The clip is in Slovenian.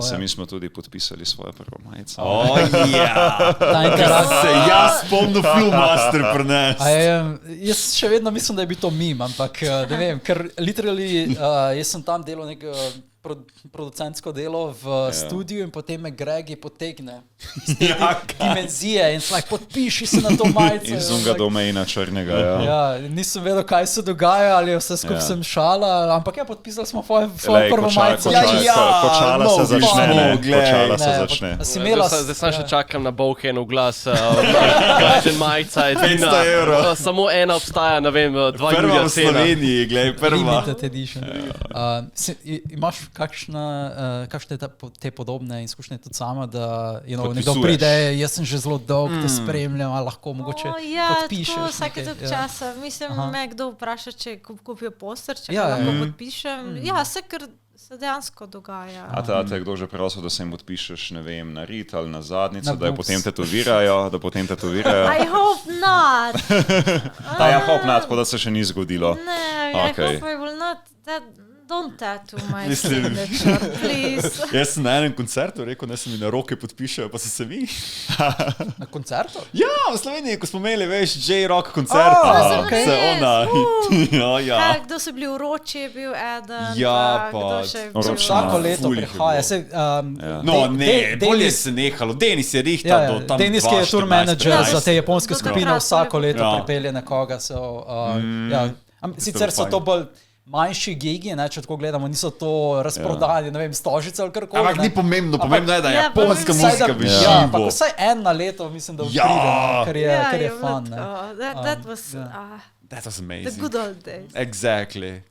Se mi smo tudi podpisali svojo prvo majico. Ta interakcija. Se jaz spomnil Flowmaster prines. Jaz še vedno mislim, da je bil to meme, ampak ne vem, ker literally jaz sem tam delal nek producentsko delo v studiu in potem me Gregi potegne iz te dimenzije in podpiši se na to majico. Iz unga domaina črnega, nisem vedel, kaj se dogaja, ali vse skupaj sem šala, ampak podpisali smo svojo prvo majico. Kočala se začne, ne? Kočala se začne. Zdaj sem še čakam na Bowken v glas, majica je 500 evrov. Samo ena obstaja, ne vem, 2 prva julija v Sloveniji, glej, prva. Limited edition. Imaš kakšne te podobne izkušnje tudi sama, da nekdo pride, jaz sem že zelo dolg, te spremljam, ali lahko mogoče podpišeš? Ja, vsake toliko časa. Mislim, me kdo vpraša, če kupijo poster, če lahko podpišem. Ja, vse, ker se dejansko dogaja. A te je kdo že prosil, da se jim podpišeš, ne vem, na rit ali na zadnico, da jo potem tetovirajo? I hope not. I hope not, pa da se še ni zgodilo. Ne, I hope I will not. Don't tattoo my signature, please. Jaz sem na enem koncertu rekel, da se mi na roke podpišejo, pa se mi. Na koncertu? Ja, v Sloveniji, ko smo imeli, veš, J-Rock koncert. Se ona. Kdo so bili vroči, je bil eden. Ja, pa. Vsako leto prihaja. No, ne, bolje se nehalo. Denis je rihtal do tam 2014. Denis, ki je tour manager za te japonske skupine, vsako leto pripelje nekoga. Sicer so to bolj manjši gigi, če tako gledamo, niso to razprodali, ne vem, stožice ali karkoli. Ampak ni pomembno, pomembno je, da je japonska muzika v živo. Ampak vsaj en na leto, mislim, da pride, ker je fun. That was amazing. the good old days. Exactly.